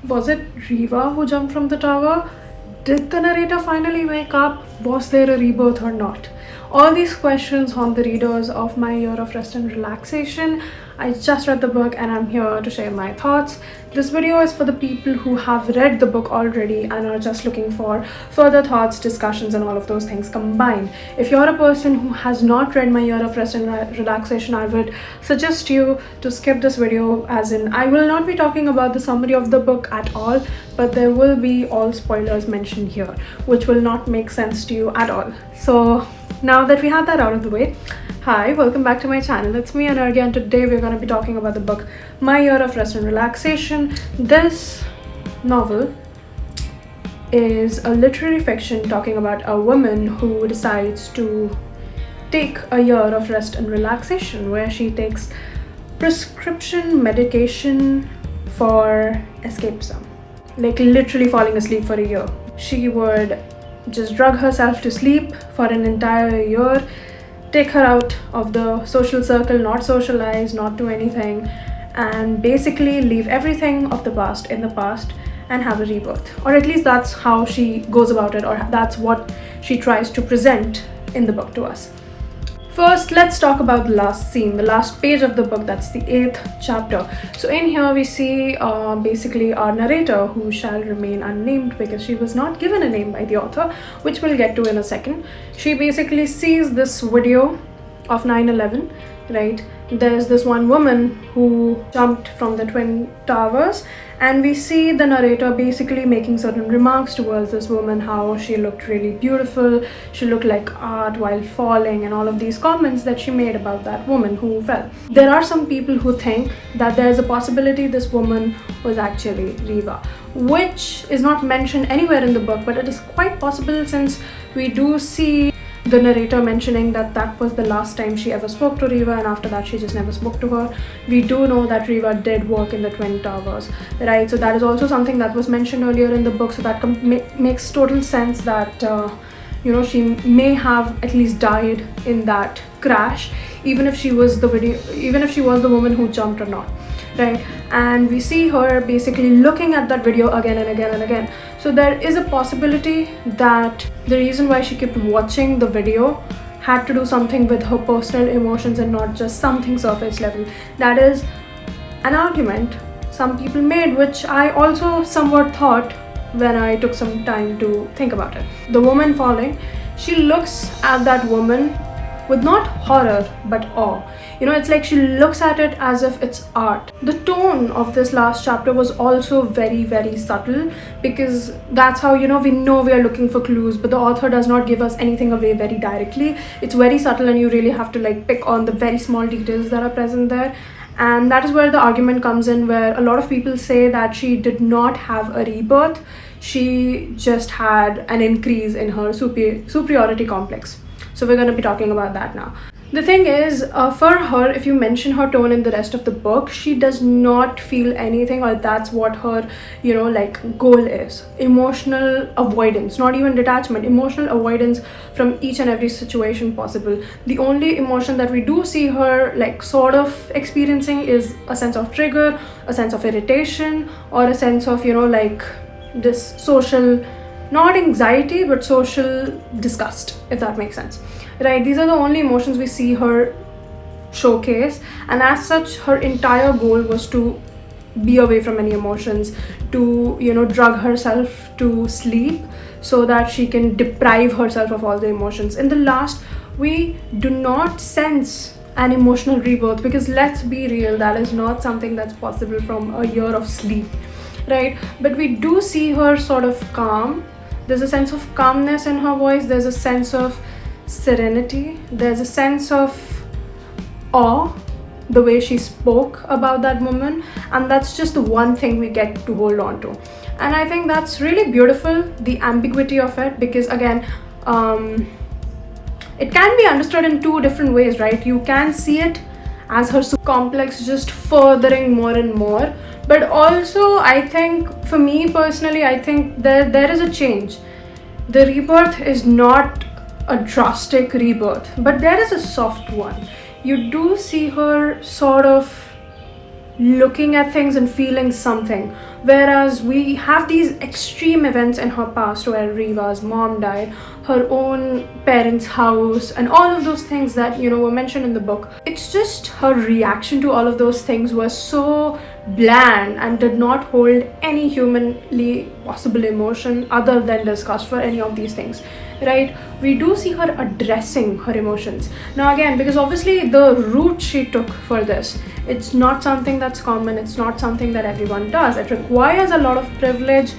Was it Riva who jumped from the tower? Did the narrator finally wake up? Was there a rebirth or not? All these questions haunt the readers of My Year of Rest and Relaxation. I just read the book and I'm here to share my thoughts. This video is for the people who have read the book already and are just looking for further thoughts, discussions, and all of those things combined. If you're a person who has not read My Year of Rest and Relaxation, I would suggest you to skip this video, as in I will not be talking about the summary of the book at all, but there will be all spoilers mentioned here, which will not make sense to you at all. So now that we have that out of the way, hi, welcome back to my channel. It's me, Anargya, and today we're going to be talking about the book My Year of Rest and Relaxation. This novel is a literary fiction talking about a woman who decides to take a year of rest and relaxation, where she takes prescription medication for escapism, like literally falling asleep for a year. She would just drug herself to sleep for an entire year, take her out of the social circle, not socialize, not do anything, and basically leave everything of the past in the past and have a rebirth. Or at least that's how she goes about it, or that's what she tries to present in the book to us. First, let's talk about the last scene, the last page of the book. That's the 8th chapter. So in here we see basically our narrator, who shall remain unnamed because she was not given a name by the author, which we'll get to in a second. She basically sees this video of 9/11, right? There's this one woman who jumped from the Twin Towers, and we see the narrator basically making certain remarks towards this woman, how she looked really beautiful, she looked like art while falling, and all of these comments that she made about that woman who fell. There are some people who think that there's a possibility this woman was actually Riva, which is not mentioned anywhere in the book, but it is quite possible, since we do see the narrator mentioning that that was the last time she ever spoke to Riva, and after that she just never spoke to her. We do know that Riva did work in the Twin Towers, right? So that is also something that was mentioned earlier in the book, so that makes total sense that she may have at least died in that crash, even if she was the woman who jumped or not, right? And we see her basically looking at that video again and again and again. So there is a possibility that the reason why she kept watching the video had to do something with her personal emotions and not just something surface level. That is an argument some people made, which I also somewhat thought when I took some time to think about it. The woman falling, she looks at that woman with not horror but awe. It's like she looks at it as if it's art. The tone of this last chapter was also very, very subtle, because that's how we know we are looking for clues, but the author does not give us anything away very directly. It's very subtle, and you really have to pick on the very small details that are present there. And that is where the argument comes in, where a lot of people say that she did not have a rebirth, she just had an increase in her superiority complex. So we're going to be talking about that now. The thing is, for her, if you mention her tone in the rest of the book, she does not feel anything, or that's what her, goal is. Emotional avoidance, not even detachment, emotional avoidance from each and every situation possible. The only emotion that we do see her, sort of experiencing is a sense of trigger, a sense of irritation, or a sense of, this social, not anxiety, but social disgust, if that makes sense. Right, these are the only emotions we see her showcase, and as such her entire goal was to be away from any emotions, to drug herself to sleep so that she can deprive herself of all the emotions. In the last, we do not sense an emotional rebirth, because let's be real, that is not something that's possible from a year of sleep, right? But we do see her sort of calm. There's a sense of calmness in her voice, there's a sense of serenity, there's a sense of awe, the way she spoke about that woman, and that's just the one thing we get to hold on to. And I think that's really beautiful, the ambiguity of it, because again, it can be understood in two different ways, right? You can see it as her complex just furthering more and more, but also I think, for me personally, I think there is a change. The rebirth is not a drastic rebirth, but there is a soft one. You do see her sort of looking at things and feeling something, Whereas we have these extreme events in her past where Riva's mom died, her own parents' house, and all of those things that, you know, were mentioned in the book. It's just her reaction to all of those things was so bland and did not hold any humanly possible emotion other than disgust for any of these things, right? We do see her addressing her emotions. Now again, because obviously the route she took for this, it's not something that's common, it's not something that everyone does. It requires a lot of privilege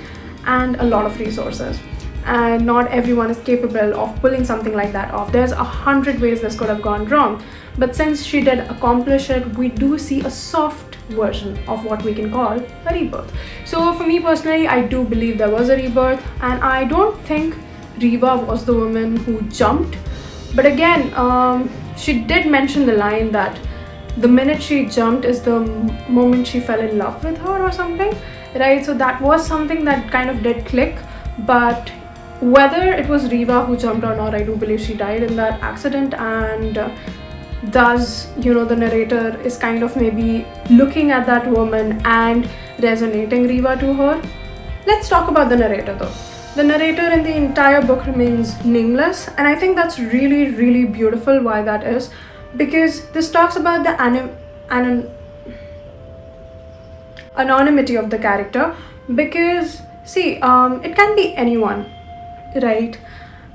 and a lot of resources, and not everyone is capable of pulling something like that off. There's 100 ways this could have gone wrong, but since she did accomplish it, we do see a soft version of what we can call a rebirth. So for me personally, I do believe there was a rebirth, and I don't think Riva was the woman who jumped. But again, she did mention the line that the minute she jumped is the moment she fell in love with her or something, right? So that was something that kind of did click. But whether it was Riva who jumped or not, I do believe she died in that accident. And thus, you know, the narrator is kind of maybe looking at that woman and resonating Riva to her. Let's talk about the narrator though. The narrator in the entire book remains nameless, and I think that's really, really beautiful. Why that is? Because this talks about the anonymity of the character. Because see, it can be anyone, right?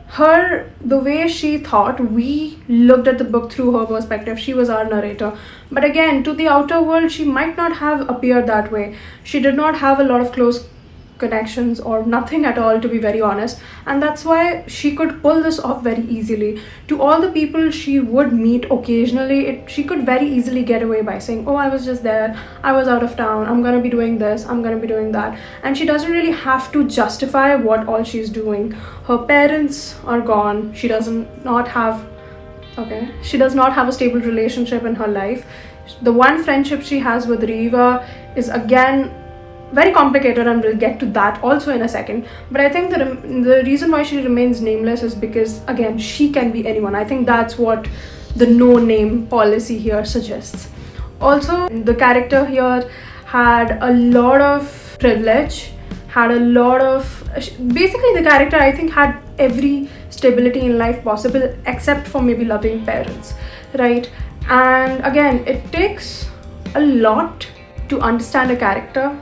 Her, the way she thought, we looked at the book through her perspective. She was our narrator, but again, to the outer world, she might not have appeared that way. She did not have a lot of close connections or nothing at all, to be very honest, and that's why she could pull this off very easily. To all the people she would meet occasionally, she could very easily get away by saying, oh, I was just there, I was out of town, I'm gonna be doing this, I'm gonna be doing that, and she doesn't really have to justify what all she's doing. Her parents are gone, she does not have a stable relationship in her life. The one friendship she has with Riva is again very complicated, and we'll get to that also in a second. But I think the reason why she remains nameless is because, again, she can be anyone. I think that's what the no name policy here suggests. Also, the character here had a lot of privilege, basically the character, I think, had every stability in life possible except for maybe loving parents, right? And again, it takes a lot to understand a character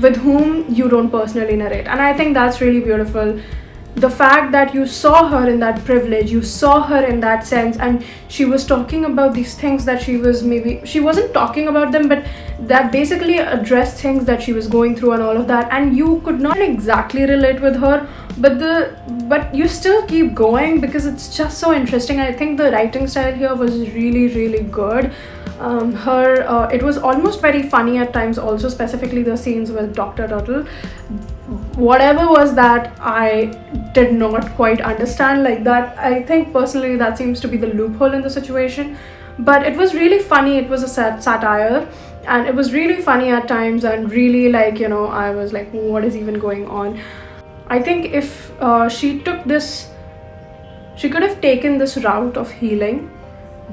with whom you don't personally narrate, and I think that's really beautiful. The fact that you saw her in that privilege, you saw her in that sense, and she was talking about these things that she wasn't talking about them, but that basically addressed things that she was going through and all of that, and you could not exactly relate with her, but you still keep going because it's just so interesting. I think the writing style here was really, really good. It was almost very funny at times also, specifically the scenes with Dr. Tuttle. Whatever was that, I did not quite understand like that. I think personally that seems to be the loophole in the situation, but it was really funny. It was a satire, and it was really funny at times, and really, like, you know, I was like, what is even going on? I think if she took this, she could have taken this route of healing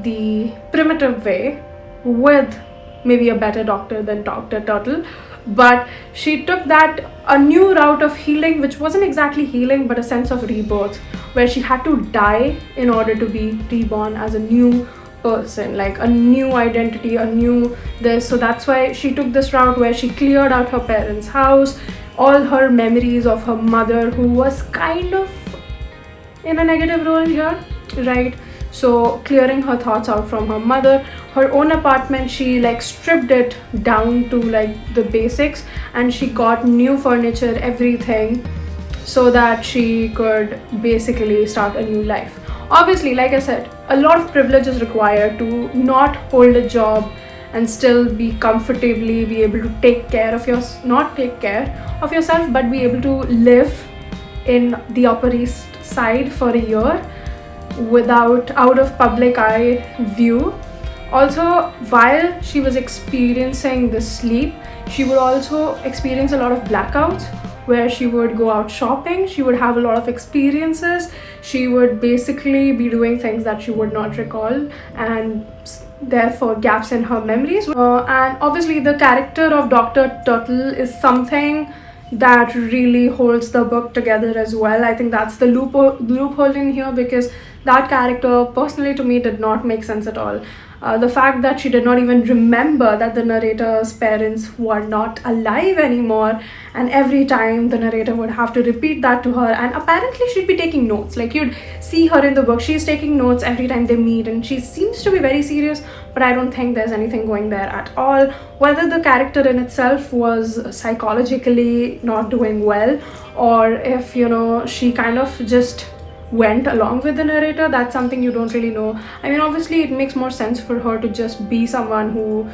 the primitive way with maybe a better doctor than Dr. Tuttle, but she took that a new route of healing, which wasn't exactly healing but a sense of rebirth, where she had to die in order to be reborn as a new person, like a new identity, a new this. So that's why she took this route where she cleared out her parents' house, all her memories of her mother, who was kind of in a negative role here, right? So clearing her thoughts out from her mother, her own apartment, she like stripped it down to like the basics, and she got new furniture, everything, so that she could basically start a new life. Obviously, like I said, a lot of privilege is required to not hold a job and still be comfortably be able to not take care of yourself, but be able to live in the Upper East Side for a year without out of public eye view. Also, while she was experiencing the sleep, she would also experience a lot of blackouts, where she would go out shopping, she would have a lot of experiences, she would basically be doing things that she would not recall, and therefore gaps in her memories. And obviously the character of Dr. Turtle is something that really holds the book together as well. I think that's the loophole in here, because that character personally to me did not make sense at all. The fact that she did not even remember that the narrator's parents were not alive anymore, and every time the narrator would have to repeat that to her, and apparently she'd be taking notes. Like, you'd see her in the book, she's taking notes every time they meet, and she seems to be very serious, but I don't think there's anything going there at all. Whether the character in itself was psychologically not doing well, or if, you know, she kind of just went along with the narrator, that's something you don't really know. I mean, obviously it makes more sense for her to just be someone who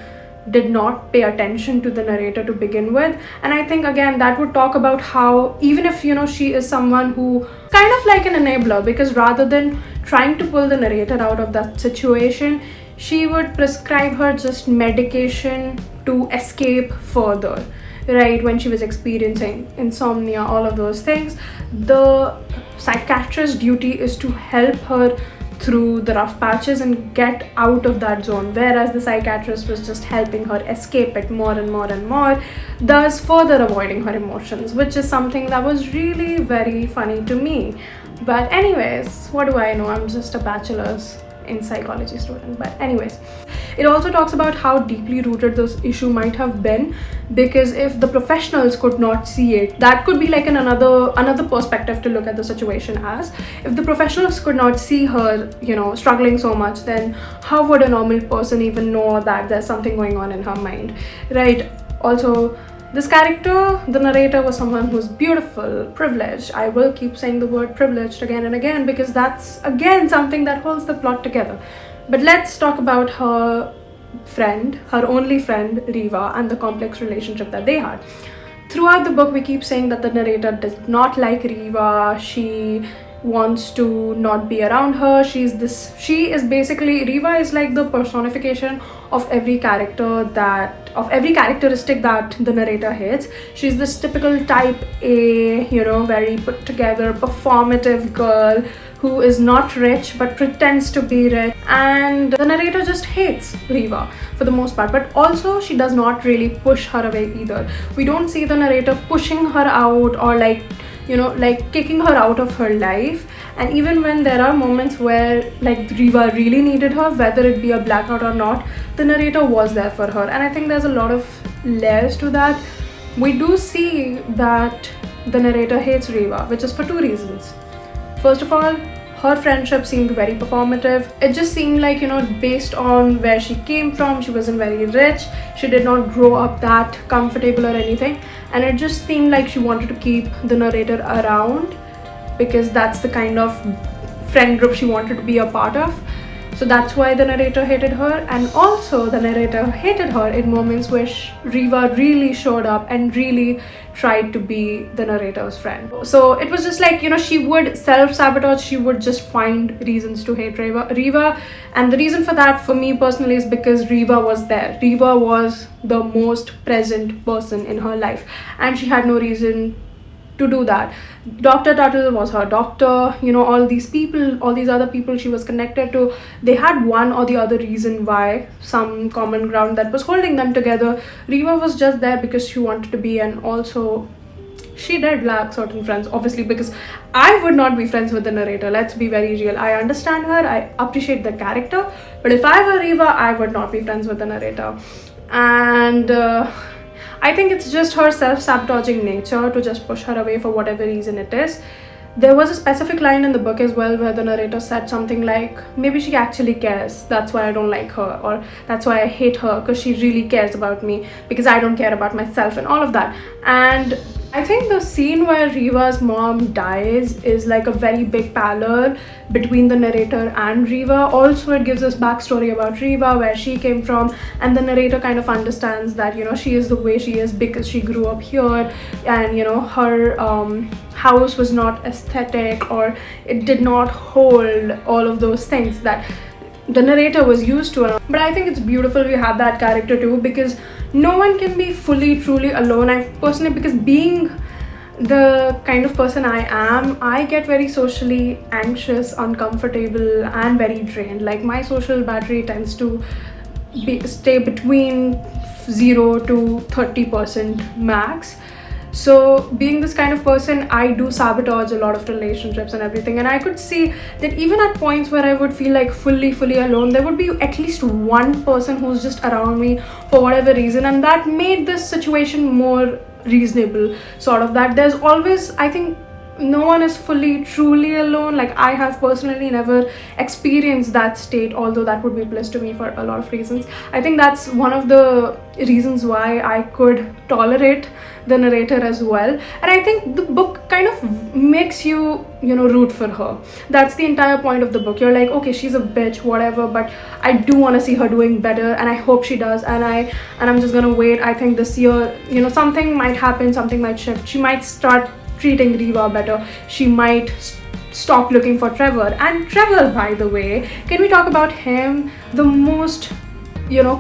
did not pay attention to the narrator to begin with. And I think again that would talk about how, even if, you know, she is someone who kind of like an enabler, because rather than trying to pull the narrator out of that situation, she would prescribe her just medication to escape further, right? When she was experiencing insomnia, all of those things, the psychiatrist's duty is to help her through the rough patches and get out of that zone, whereas the psychiatrist was just helping her escape it more and more and more, thus further avoiding her emotions, which is something that was really very funny to me. But anyways, what do I know? I'm just a bachelor's in psychology student. But anyways, it also talks about how deeply rooted this issue might have been, because if the professionals could not see it, that could be like another perspective to look at the situation as. If the professionals could not see her, you know, struggling so much, then how would a normal person even know that there's something going on in her mind, right? Also, this character, the narrator, was someone who's beautiful, privileged. I will keep saying the word privileged again and again, because that's again something that holds the plot together. But let's talk about her friend, her only friend, Riva, and the complex relationship that they had. Throughout the book, we keep saying that the narrator does not like Riva. She wants to not be around her. She is basically, Riva is like the personification of every characteristic that the narrator hates. She's this typical type A, you know, very put together, performative girl who is not rich but pretends to be rich, and the narrator just hates Riva for the most part. But also, she does not really push her away either. We don't see the narrator pushing her out or like, you know, like kicking her out of her life. And even when there are moments where like Riva really needed her, whether it be a blackout or not, the narrator was there for her. And I think there's a lot of layers to that. We do see that the narrator hates Riva, which is for two reasons. First of all, her friendship seemed very performative. It just seemed like, you know, based on where she came from, she wasn't very rich, she did not grow up that comfortable or anything, and it just seemed like she wanted to keep the narrator around because that's the kind of friend group she wanted to be a part of. So that's why the narrator hated her. And also the narrator hated her in moments where Riva really showed up and really tried to be the narrator's friend. So it was just like, you know, she would self-sabotage, she would just find reasons to hate Riva. And the reason for that, for me personally, is because Riva was there. Riva was the most present person in her life, and she had no reason to do that. Dr. Tuttle was her doctor, you know, all these people, all these other people she was connected to, they had one or the other reason why, some common ground that was holding them together. Riva was just there because she wanted to be, and also she did lack certain friends, obviously, because I would not be friends with the narrator. Let's be very real. I understand her, I appreciate the character, but if I were Riva, I would not be friends with the narrator. And I think it's just her self-sabotaging nature to just push her away for whatever reason it is. There was a specific line in the book as well where the narrator said something like, maybe she actually cares, that's why I don't like her, or that's why I hate her, because she really cares about me because I don't care about myself, and all of that. And I think the scene where Riva's mom dies is like a very big parallel between the narrator and Riva. Also, it gives us backstory about Riva, where she came from, and the narrator kind of understands that, you know, she is the way she is because she grew up here, and, you know, her house was not aesthetic, or it did not hold all of those things that the narrator was used to. But I think it's beautiful we have that character too, because no one can be fully truly alone. I personally, because being the kind of person I am, I get very socially anxious, uncomfortable, and very drained. Like, my social battery tends to stay between 0 to 30% max. So being this kind of person, I do sabotage a lot of relationships and everything, and I could see that even at points where I would feel like fully alone, there would be at least one person who's just around me for whatever reason, and that made this situation more reasonable, sort of. That there's always, I think, no one is fully truly alone. Like, I have personally never experienced that state, although that would be bliss to me for a lot of reasons. I think that's one of the reasons why I could tolerate the narrator as well, and I think the book kind of makes you root for her. That's the entire point of the book. You're like, okay, she's a bitch, whatever, but I do want to see her doing better, and I hope she does, and I'm just gonna wait. I think this year, something might happen, something might shift. She might start treating Riva better. She might stop looking for Trevor. And Trevor, by the way, can we talk about him? The most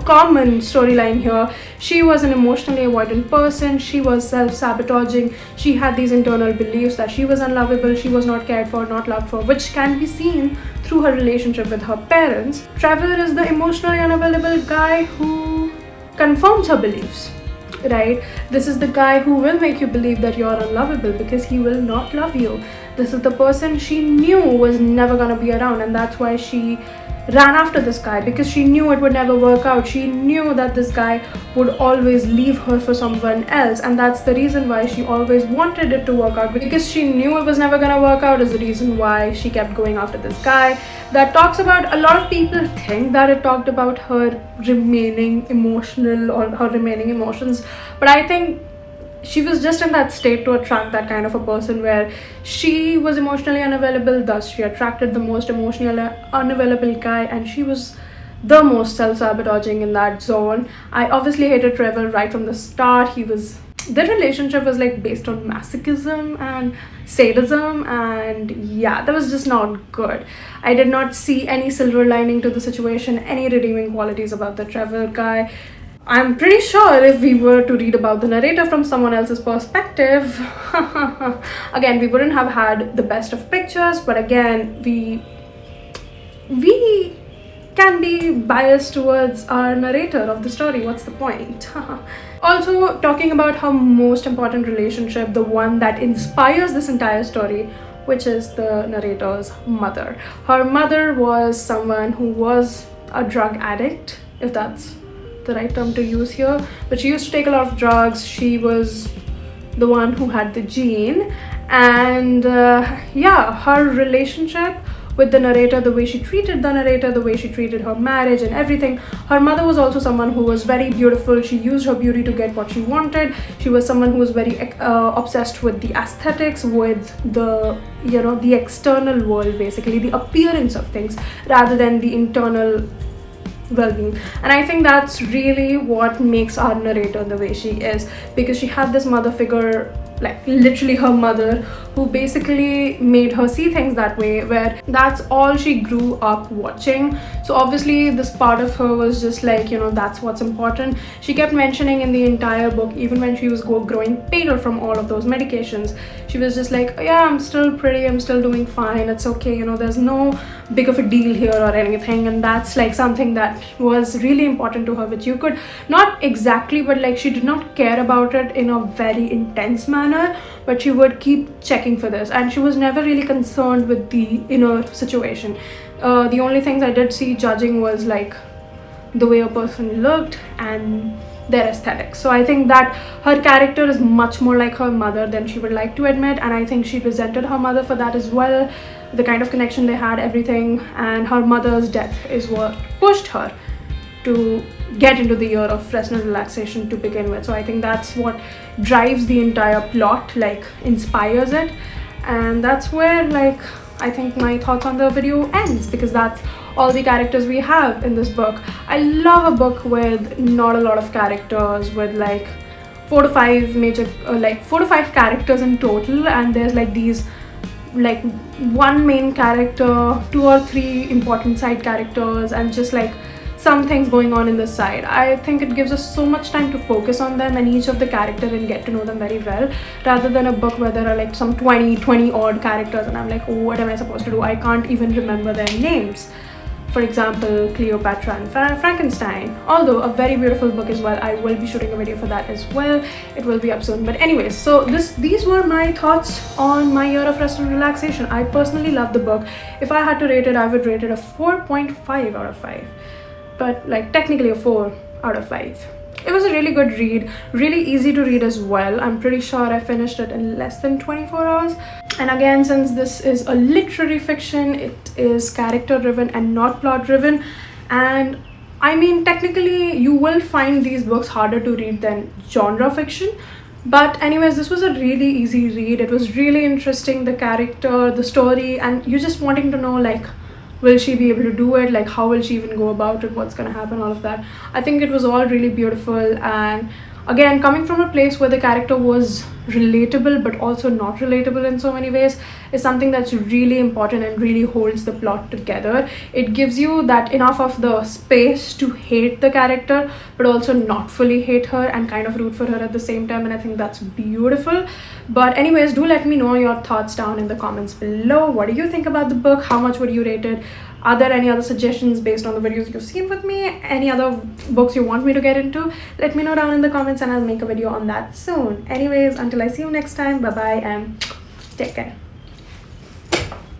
common storyline here. She was an emotionally avoidant person. She was self-sabotaging. She had these internal beliefs that she was unlovable, she was not cared for, not loved for, which can be seen through her relationship with her parents. Trevor is the emotionally unavailable guy who confirms her beliefs, right? This is the guy who will make you believe that you're unlovable because he will not love you. This is the person she knew was never gonna be around, and that's why she ran after this guy, because she knew it would never work out. She knew that this guy would always leave her for someone else, and that's the reason why she always wanted it to work out, because she knew it was never gonna work out is the reason why she kept going after this guy. That talks about, a lot of people think that it talked about her remaining emotional or her remaining emotions, but I think she was just in that state to attract that kind of a person where she was emotionally unavailable, thus she attracted the most emotionally unavailable guy, and she was the most self-sabotaging in that zone. I obviously hated Trevor right from the start. Their relationship was like based on masochism and sadism, and yeah, that was just not good. I did not see any silver lining to the situation, any redeeming qualities about the Trevor guy. I'm pretty sure if we were to read about the narrator from someone else's perspective, again, we wouldn't have had the best of pictures, but again, we can be biased towards our narrator of the story. What's the point? Also, talking about her most important relationship, the one that inspires this entire story, which is the narrator's mother. Her mother was someone who was a drug addict, if that's the right term to use here, but she used to take a lot of drugs. She was the one who had the gene, and yeah, her relationship with the narrator, the way she treated the narrator, the way she treated her marriage and everything. Her mother was also someone who was very beautiful. She used her beauty to get what she wanted. She was someone who was very obsessed with the aesthetics, with the the external world, basically the appearance of things rather than the internal well-being. And I think that's really what makes our narrator the way she is, because she had this mother figure, like literally her mother, who basically made her see things that way, where that's all she grew up watching. So obviously this part of her was just like, that's what's important. She kept mentioning in the entire book, even when she was growing pale from all of those medications, she was just like, yeah, I'm still pretty, I'm still doing fine, it's okay, there's no big of a deal here or anything. And that's like something that was really important to her, which you could not exactly, but like she did not care about it in a very intense manner, but she would keep checking for this, and she was never really concerned with the inner situation. The only things I did see judging was like the way a person looked and their aesthetics. So I think that her character is much more like her mother than she would like to admit, and I think she resented her mother for that as well, the kind of connection they had, everything. And her mother's death is what pushed her to get into the year of rest and relaxation to begin with. So I think that's what drives the entire plot, like inspires it, and that's where like I think my thoughts on the video ends, because that's all the characters we have in this book. I love a book with not a lot of characters, with like 4 to 5 major 4 to 5 characters in total, and there's like these like one main character, 2 or 3 important side characters, and just like some things going on in the side. I think it gives us so much time to focus on them and each of the characters and get to know them very well, rather than a book where there are like some 20 odd characters and I'm like, oh, what am I supposed to do? I can't even remember their names. For example, Cleopatra and Frankenstein. Although a very beautiful book as well. I will be shooting a video for that as well. It will be up soon. But anyways, so these were my thoughts on My Year of Rest and Relaxation. I personally love the book. If I had to rate it, I would rate it a 4.5 out of 5. But like technically a 4 out of 5. It was a really good read, really easy to read as well. I'm pretty sure I finished it in less than 24 hours. And again, since this is a literary fiction, it is character driven and not plot driven. And I mean, technically you will find these books harder to read than genre fiction. But anyways, this was a really easy read. It was really interesting, the character, the story, and you just wanting to know like, will she be able to do it? Like, how will she even go about it? What's gonna happen? All of that. I think it was all really beautiful. And again, coming from a place where the character was relatable but also not relatable in so many ways is something that's really important and really holds the plot together. It gives you that enough of the space to hate the character but also not fully hate her and kind of root for her at the same time, and I think that's beautiful. But anyways, do let me know your thoughts down in the comments below. What do you think about the book? How much would you rate it? Are there any other suggestions based on the videos you've seen with me? Any other books you want me to get into? Let me know down in the comments and I'll make a video on that soon. Anyways, until I see you next time, bye bye and take care.